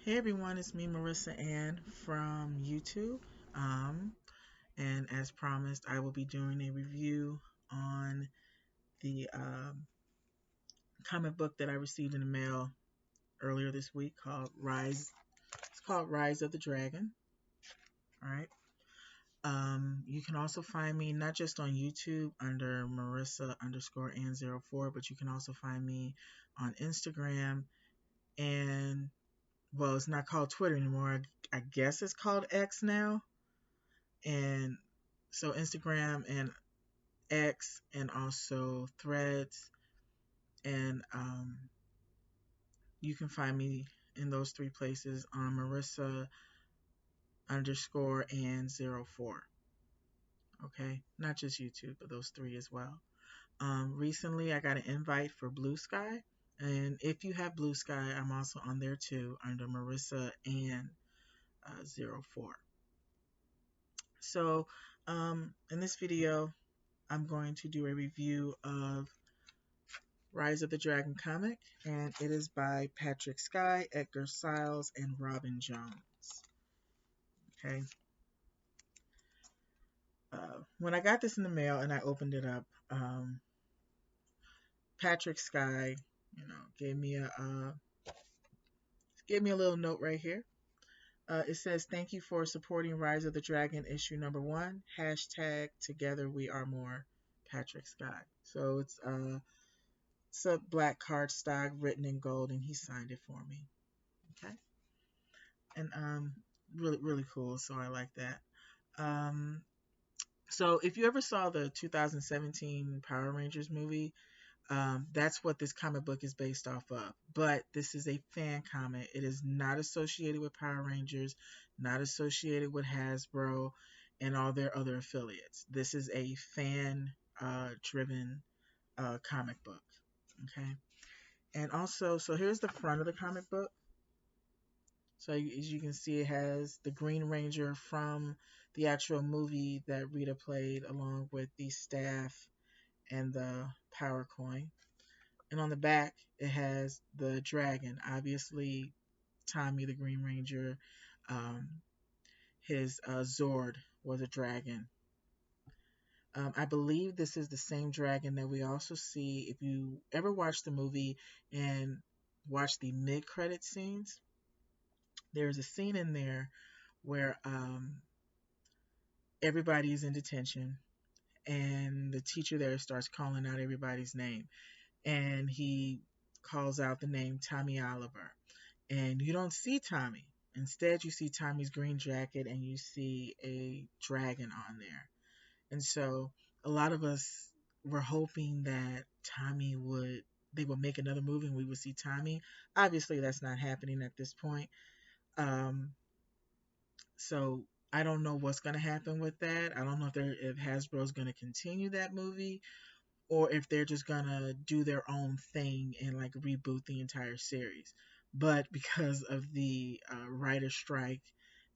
Hey everyone, it's me, Marissa-Anne from YouTube. Um, and as promised, I will be doing a review on the comic book that I received in the mail earlier this week called Rise. It's called Rise of the Dragon. All right. You can also find me not just on YouTube under Marissa_Ann04, but you can also find me on Instagram and well, it's not called Twitter anymore. I guess it's called X now. And so Instagram and X and also Threads. And you can find me in those three places on Marissa_Ann04. Okay, not just YouTube, but those three as well. Recently, I got an invite for Blue Sky. And if you have Blue Sky, I'm also on there too under Marissa_Ann04. So, in this video, I'm going to do a review of Rise of the Dragon comic, and it is by Patrick Sky, Edgar Stiles, and Robin Jones. Okay. When I got this in the mail and I opened it up, Patrick Sky, gave me a little note right here. It says, "Thank you for supporting Rise of the Dragon issue number 1. Hashtag Together We Are More, Patrick Sky." So it's a black cardstock written in gold, and he signed it for me. Okay, and really really cool. So I like that. Um, so if you ever saw the 2017 Power Rangers movie, that's what this comic book is based off of. But this is a fan comic. It is not associated with Power Rangers, not associated with Hasbro, and all their other affiliates. This is a fan driven comic book. Okay. And also, so here's the front of the comic book. So as you can see, it has the Green Ranger from the actual movie that Rita played, along with the staff and the power coin. And on the back, it has the dragon. Obviously, Tommy the Green Ranger, um, his Zord was a dragon. I believe this is the same dragon that we also see if you ever watch the movie and watch the mid-credit scenes. There's a scene in there where everybody's in detention and the teacher there starts calling out everybody's name, and he calls out the name Tommy Oliver, and you don't see Tommy. Instead, you see Tommy's green jacket and you see a dragon on there. And so a lot of us were hoping that they would make another movie and we would see Tommy. Obviously, that's not happening at this point. Um, so I don't know what's going to happen with that. I don't know if Hasbro's going to continue that movie or if they're just going to do their own thing and like reboot the entire series. But because of the writer strike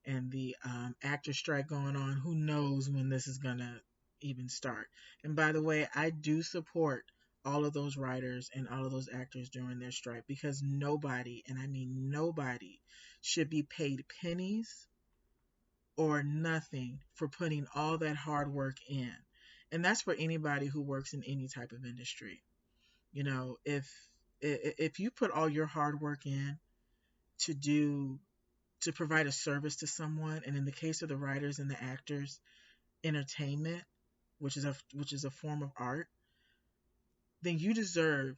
and the actor strike going on, who knows when this is going to even start. And by the way, I do support all of those writers and all of those actors during their strike, because nobody, and I mean nobody, should be paid pennies or nothing for putting all that hard work in. And that's for anybody who works in any type of industry. You know, if you put all your hard work in to do to provide a service to someone, and in the case of the writers and the actors, entertainment, which is a form of art, then you deserve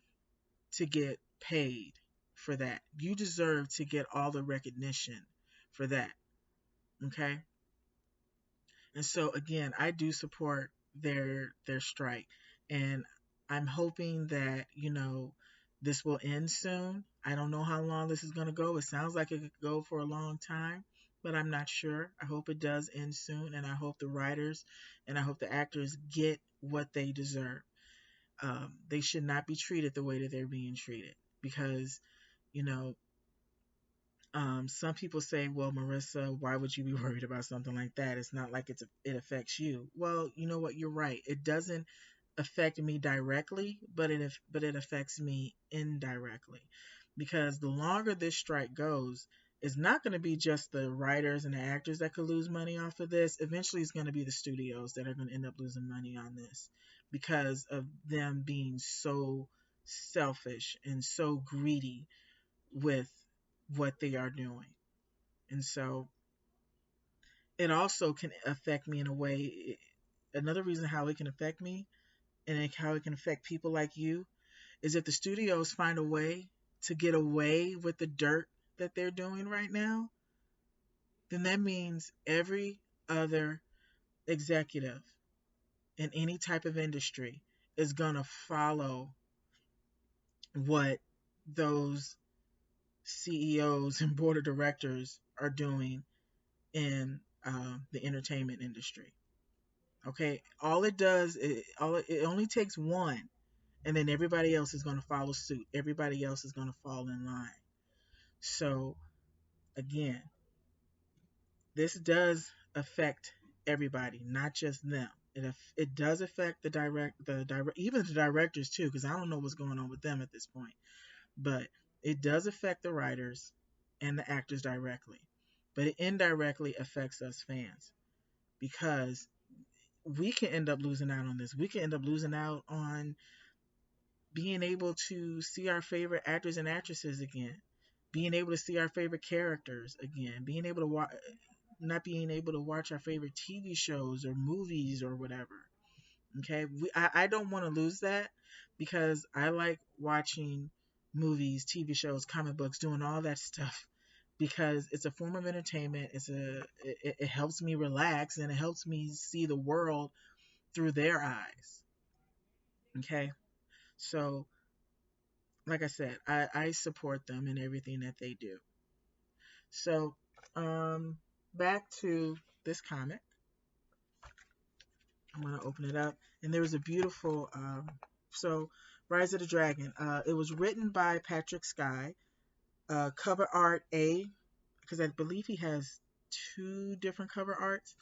to get paid for that. You deserve to get all the recognition for that. Okay? And so again, I do support their strike, and I'm hoping that this will end soon. I don't know how long this is going to go. It sounds like it could go for a long time, but I'm not sure. I hope it does end soon, and I hope the writers and I hope the actors get what they deserve. They should not be treated the way that they're being treated, because you know some people say, well, Marissa, why would you be worried about something like that? It's not like it affects you. Well, you know what? You're right. It doesn't affect me directly, but it affects me indirectly, because the longer this strike goes, It's not going to be just the writers and the actors that could lose money off of this. Eventually, it's going to be the studios that are going to end up losing money on this because of them being so selfish and so greedy with what they are doing. And so it also can affect me in a way. Another reason how it can affect me and how it can affect people like you is if the studios find a way to get away with the dirt that they're doing right now, then that means every other executive in any type of industry is going to follow what those CEOs and board of directors are doing in the entertainment industry. Okay, all it does, it only takes one, and then everybody else is going to follow suit. Everybody else is going to fall in line. So again, this does affect everybody, not just them. It does affect even the directors too, because I don't know what's going on with them at this point. But it does affect the writers and the actors directly, but it indirectly affects us fans because we can end up losing out on this. We can end up losing out on being able to see our favorite actors and actresses again, being able to see our favorite characters again, being able to watch, not being able to watch our favorite TV shows or movies or whatever. Okay, I don't want to lose that because I like watching movies, TV shows, comic books, doing all that stuff because it's a form of entertainment. It helps me relax and it helps me see the world through their eyes. Okay, so like I said, I support them in everything that they do. So back to this comic. I'm gonna open it up, and there was a beautiful so Rise of the Dragon. It was written by Patrick Sky. Cover art A, because I believe he has two different cover arts.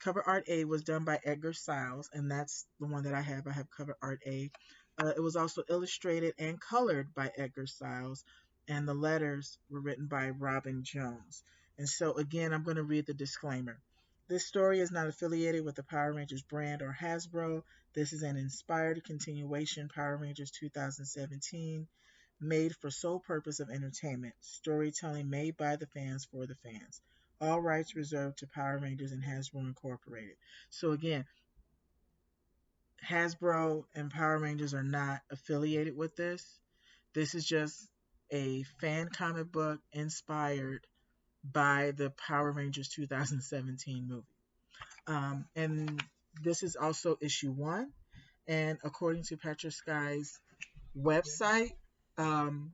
Cover art A was done by Edgar Stiles, and that's the one that I have. I have cover art A. It was also illustrated and colored by Edgar Stiles, and the letters were written by Robin Jones. And so, again, I'm going to read the disclaimer. This story is not affiliated with the Power Rangers brand or Hasbro. This is an inspired continuation, Power Rangers 2017, made for sole purpose of entertainment. Storytelling made by the fans for the fans. All rights reserved to Power Rangers and Hasbro Incorporated. So again, Hasbro and Power Rangers are not affiliated with this. This is just a fan comic book inspired by the Power Rangers 2017 movie. And this is also issue one. And according to Patrick Sky's website, um,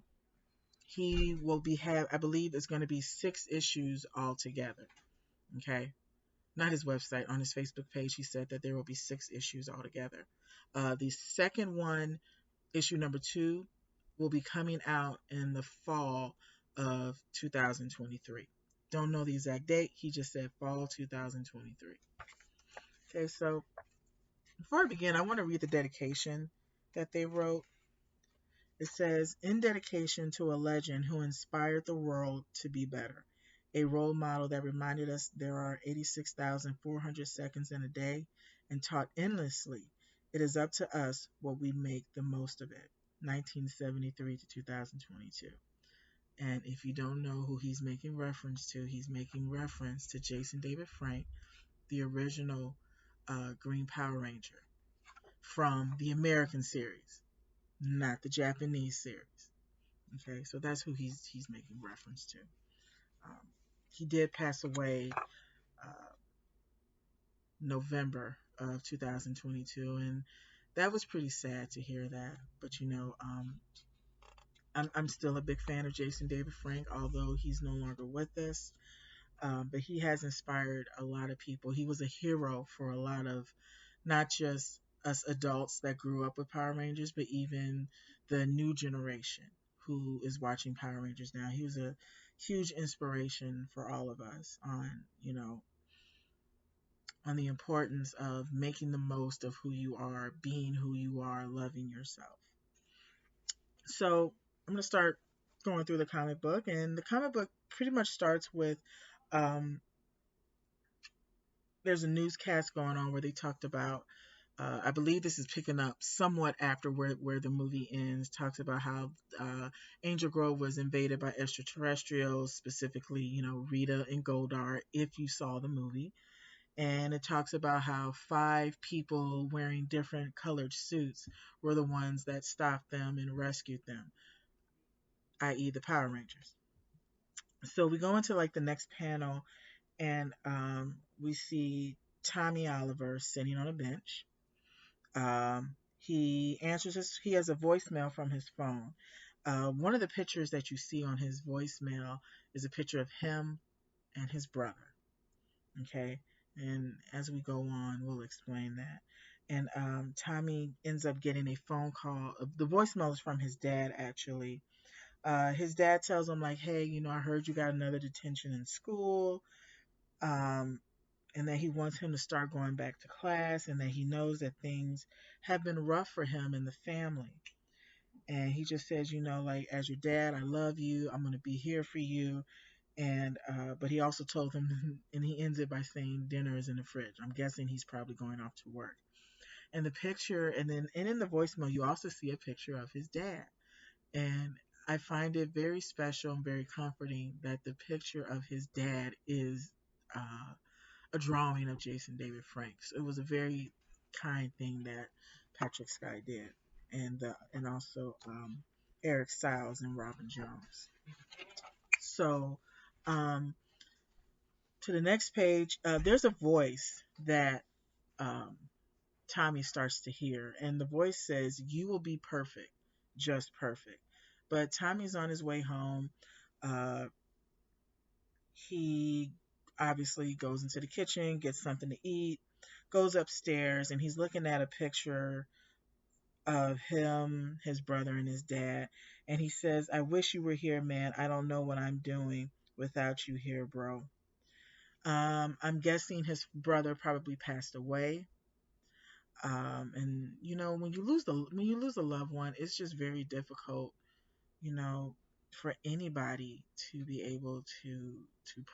he will be I believe it's going to be 6 issues altogether. Okay, not his website, on his Facebook page, he said that there will be 6 issues altogether. The second one, issue number 2, will be coming out in the fall of 2023. Don't know the exact date. He just said fall 2023. Okay, so before I begin, I want to read the dedication that they wrote. It says, in dedication to a legend who inspired the world to be better, a role model that reminded us there are 86,400 seconds in a day and taught endlessly. It is up to us what we make the most of it. 1973 to 2022. And if you don't know who he's making reference to, he's making reference to Jason David Frank, the original Green Power Ranger from the American series, not the Japanese series. Okay, so that's who he's making reference to. Um, he did pass away uh, November of 2022, and that was pretty sad to hear that. But I'm still a big fan of Jason David Frank, although he's no longer with us. But he has inspired a lot of people. He was a hero for a lot of not just us adults that grew up with Power Rangers, but even the new generation who is watching Power Rangers now. He was a huge inspiration for all of us on the importance of making the most of who you are, being who you are, loving yourself. So I'm going to start going through the comic book, and the comic book pretty much starts with um, there's a newscast going on where they talked about. I believe this is picking up somewhat after where the movie ends. Talks about how Angel Grove was invaded by extraterrestrials, specifically, Rita and Goldar. If you saw the movie, and it talks about how five people wearing different colored suits were the ones that stopped them and rescued them, i.e., the Power Rangers. So we go into like the next panel, and we see Tommy Oliver sitting on a bench. He answers he has a voicemail from his phone. One of the pictures that you see on his voicemail is a picture of him and his brother. Okay. And as we go on, we'll explain that. And Tommy ends up getting a phone call. The voicemail is from his dad, actually. His dad tells him, like, hey, I heard you got another detention in school. Um, and that he wants him to start going back to class, and that he knows that things have been rough for him and the family. And he just says, like, as your dad, I love you. I'm going to be here for you. And but he also told him, and he ends it by saying dinner is in the fridge. I'm guessing he's probably going off to work. And the picture, and in the voicemail, you also see a picture of his dad. And I find it very special and very comforting that the picture of his dad is a drawing of Jason David Franks. It was a very kind thing that Patrick Sky did, and also Eric Stiles and Robin Jones. So um, to the next page, there's a voice that um, Tommy starts to hear, and the voice says, "You will be perfect, just perfect." But Tommy's on his way home. Uh, he obviously goes into the kitchen, gets something to eat, goes upstairs, and he's looking at a picture of him, his brother, and his dad. And he says, "I wish you were here, man. I don't know what I'm doing without you here, bro." I'm guessing his brother probably passed away. And when you lose a loved one, it's just very difficult, you know, for anybody to be able to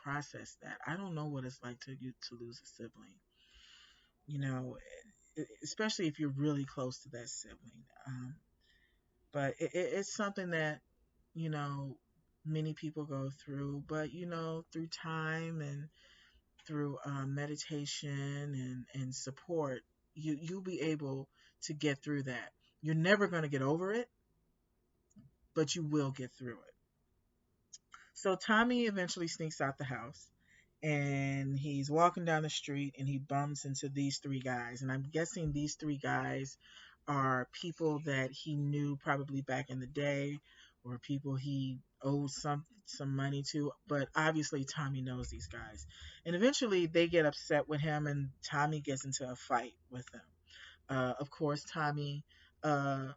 process that. I don't know what it's like to lose a sibling, you know, especially if you're really close to that sibling. But it's something that you know many people go through, but through time and through meditation and support, you'll be able to get through that. You're never going to get over it, but you will get through it. So Tommy eventually sneaks out the house, and he's walking down the street, and he bumps into these three guys. And I'm guessing these three guys are people that he knew probably back in the day, or people he owed some money to. But obviously Tommy knows these guys. And eventually they get upset with him, and Tommy gets into a fight with them. Of course, Tommy uh,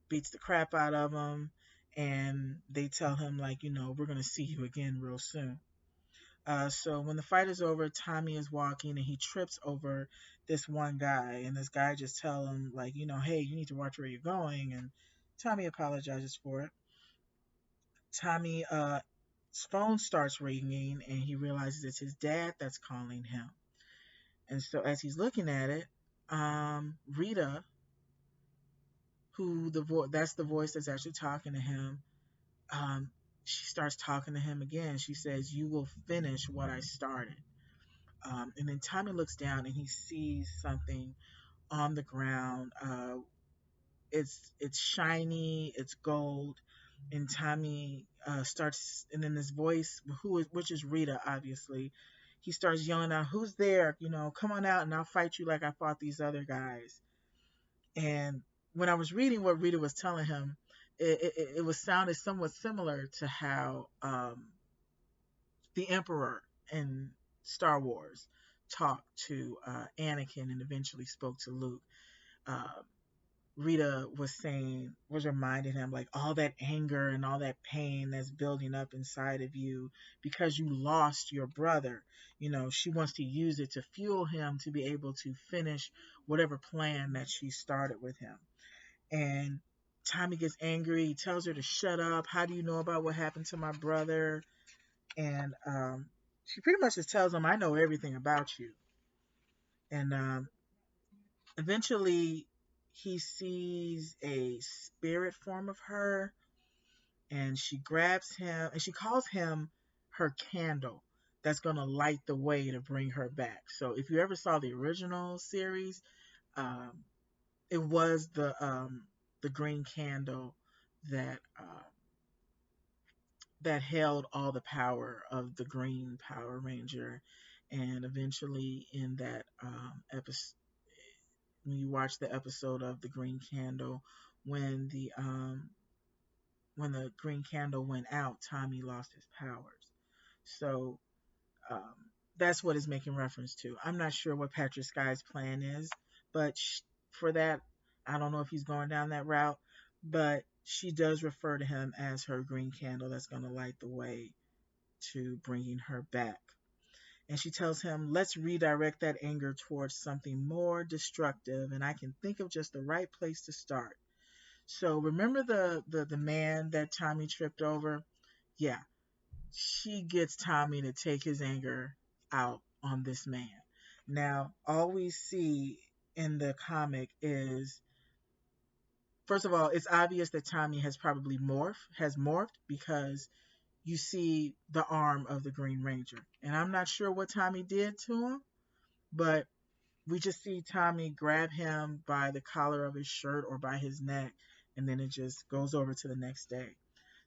beats the crap out of him, and they tell him, like, we're going to see you again real soon. So when the fight is over, Tommy is walking, and he trips over this one guy, and this guy just tell him, like, hey, you need to watch where you're going. And Tommy apologizes for it. Tommy's phone starts ringing, and he realizes it's his dad that's calling him. And so as he's looking at it, Rita, who that's the voice that's actually talking to him, um, she starts talking to him again. She says, "You will finish what I started." And then Tommy looks down, and he sees something on the ground. It's shiny, it's gold, and Tommy starts, and then this voice, which is Rita, obviously, he starts yelling out, "Who's there? Come on out, and I'll fight you like I fought these other guys." And when I was reading what Rita was telling him, it was sounded somewhat similar to how the Emperor in Star Wars talked to Anakin and eventually spoke to Luke. Uh, Rita was reminding him, like, all that anger and all that pain that's building up inside of you because you lost your brother. She wants to use it to fuel him to be able to finish whatever plan that she started with him. And Tommy gets angry. He tells her to shut up. How do you know about what happened to my brother? And she pretty much just tells him, I know everything about you. And eventually, he sees a spirit form of her, and she grabs him, and she calls him her candle that's going to light the way to bring her back. So if you ever saw the original series, um, it was the green candle that that held all the power of the Green Power Ranger. And eventually, in that episode, when you watch the episode of the Green Candle, when the Green Candle went out, Tommy lost his powers. So um, that's what it's making reference to. I'm not sure what Patrick Sky's plan is, but for that, I don't know if he's going down that route. But she does refer to him as her green candle that's going to light the way to bringing her back. And she tells him, let's redirect that anger towards something more destructive, and I can think of just the right place to start. So remember the man that Tommy tripped over? Yeah, she gets Tommy to take his anger out on this man. Now, all we see in the comic is, first of all, it's obvious that Tommy has morphed because you see the arm of the Green Ranger. And I'm not sure what Tommy did to him, but we just see Tommy grab him by the collar of his shirt or by his neck, and then it just goes over to the next day.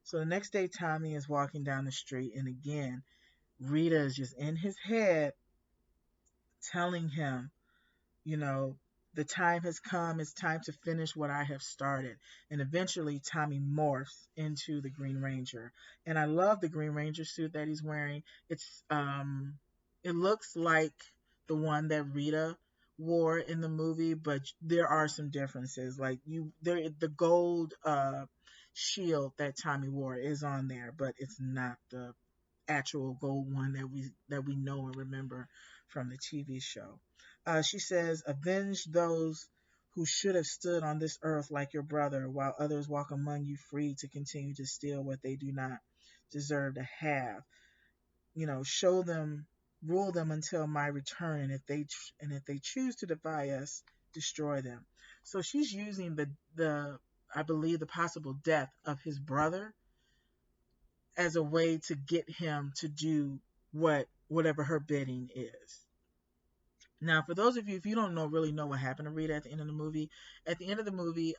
So the next day, Tommy is walking down the street, and again, Rita is just in his head telling him, you know, the time has come. It's time to finish what I have started. And eventually, Tommy morphs into the Green Ranger. And I love the Green Ranger suit that he's wearing. It looks like the one that Rita wore in the movie, but there are some differences. Like the gold shield that Tommy wore is on there, but it's not the actual gold one that we know and remember from the TV show. She says, "Avenge those who should have stood on this earth like your brother, while others walk among you free to continue to steal what they do not deserve to have. Show them, rule them until my return, and if they choose to defy us, destroy them." So she's using the I believe the possible death of his brother as a way to get him to do whatever her bidding is. Now, for those of you, if you don't really know what happened to Rita at the end of the movie,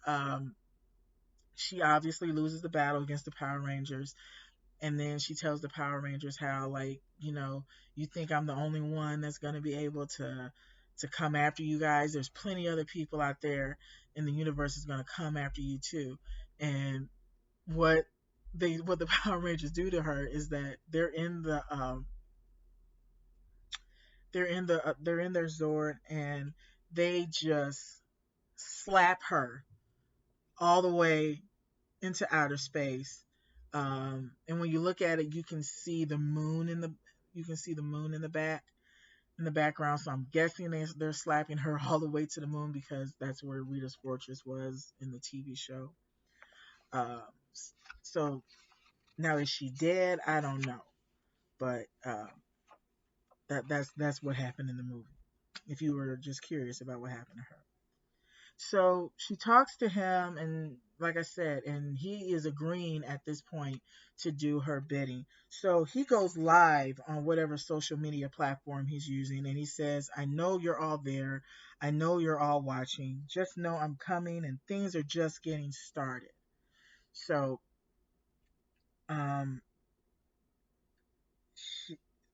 she obviously loses the battle against the Power Rangers, and then she tells the Power Rangers how, like, you think I'm the only one that's gonna be able to come after you guys. There's plenty other people out there in the universe that's gonna come after you too. And what the Power Rangers do to her is that they're in their Zord, and they just slap her all the way into outer space. And when you look at it, you can see the moon in the background. So I'm guessing they're slapping her all the way to the moon because that's where Rita's fortress was in the TV show. Um, so now is she dead? I don't know, but that's what happened in the movie. If you were just curious about what happened to her. So she talks to him, and like I said, and he is agreeing at this point to do her bidding. So he goes live on whatever social media platform he's using, and he says, I know you're all there. I know you're all watching. Just know I'm coming, and things are just getting started. So um,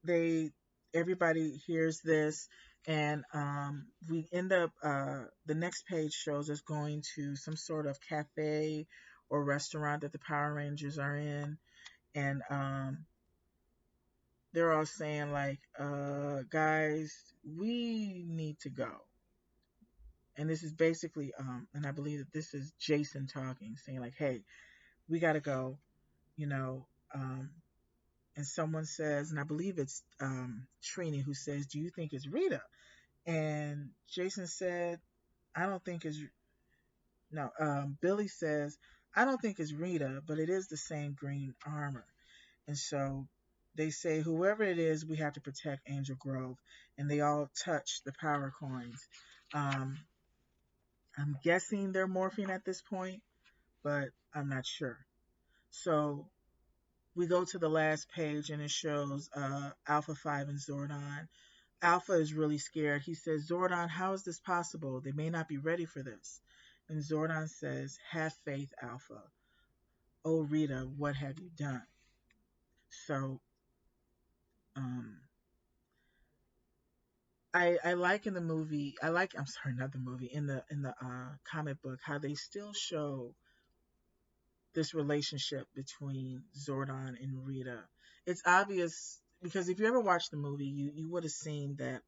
they everybody hears this, and we end up the next page shows us going to some sort of cafe or restaurant that the Power Rangers are in, and they're all saying like, guys, we need to go. And this is basically and I believe that this is Jason talking, saying like, hey, we gotta go, you know. And someone says, and I believe it's Trini who says, do you think it's Rita? And Jason said, I don't think it's. No, Billy says, I don't think it's Rita, but it is the same green armor. And so they say, whoever it is, we have to protect Angel Grove. And they all touch the power coins. Um, I'm guessing they're morphine at this point, but I'm not sure. So we go to the last page and it shows Alpha 5 and Zordon. Alpha is really scared. He says, Zordon, how is this possible? They may not be ready for this. And Zordon says, have faith, Alpha. Oh, Rita, what have you done? So, um, I like in the movie, I'm sorry, not the movie, in the comic book, how they still show this relationship between Zordon and Rita. It's obvious because if you ever watched the movie, you would have seen that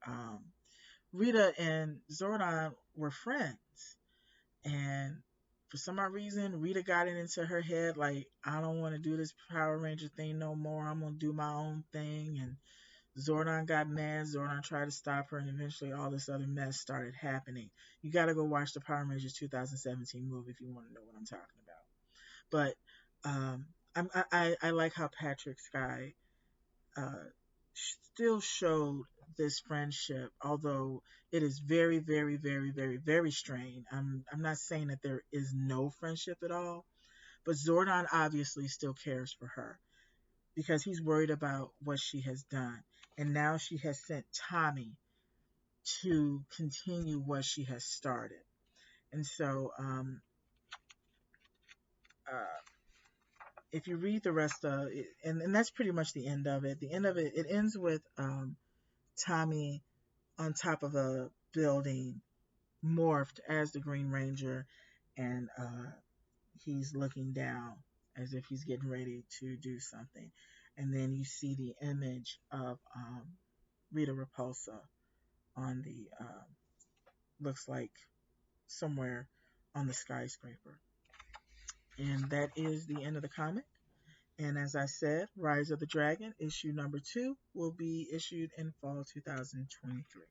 Rita and Zordon were friends. And for some odd reason, Rita got it into her head like, I don't want to do this Power Ranger thing no more. I'm going to do my own thing. And Zordon got mad. Zordon tried to stop her, and eventually all this other mess started happening. You got to go watch the Power Rangers 2017 movie if you want to know what I'm talking about. But I like how Patrick Sky uh, still showed this friendship, although it is very, very, very, very, very strained. I'm not saying that there is no friendship at all, but Zordon obviously still cares for her because he's worried about what she has done. And now she has sent Tommy to continue what she has started. And so, uh, if you read the rest of it, and that's pretty much the end of it. The end of it, it ends with Tommy on top of a building, morphed as the Green Ranger, and he's looking down as if he's getting ready to do something. And then you see the image of Rita Repulsa on the, looks like somewhere on the skyscraper. And that is the end of the comic. And as I said, Rise of the Dragon, issue number 2, will be issued in fall 2023.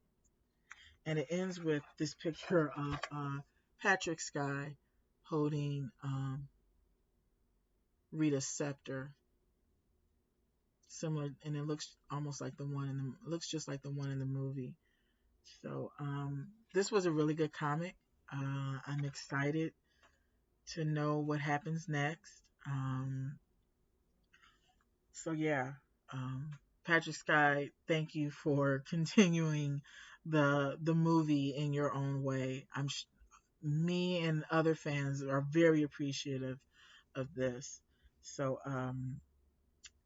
And it ends with this picture of Patrick Sky holding Rita's scepter, similar, and it looks almost like the one in the looks just like the one in the movie. So this was a really good comic. I'm excited to know what happens next. So yeah, um, Patrick Sky, thank you for continuing the movie in your own way. Me and other fans are very appreciative of this. So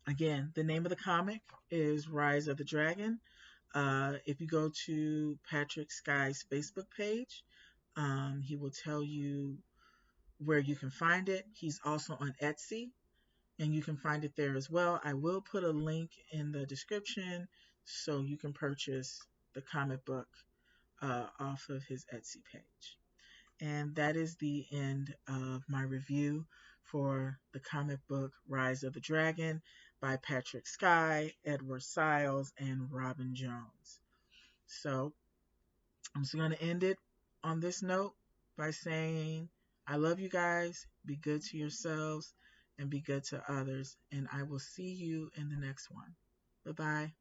again, the name of the comic is Rise of the Dragon. If you go to Patrick Sky's Facebook page, he will tell you where you can find it. He's also on Etsy, and you can find it there as well. I will put a link in the description so you can purchase the comic book off of his Etsy page. And that is the end of my review for the comic book Rise of the Dragon by Patrick Sky, Edward Siles, and Robin Jones. So I'm just going to end it on this note by saying, I love you guys. Be good to yourselves and be good to others. And I will see you in the next one. Bye bye.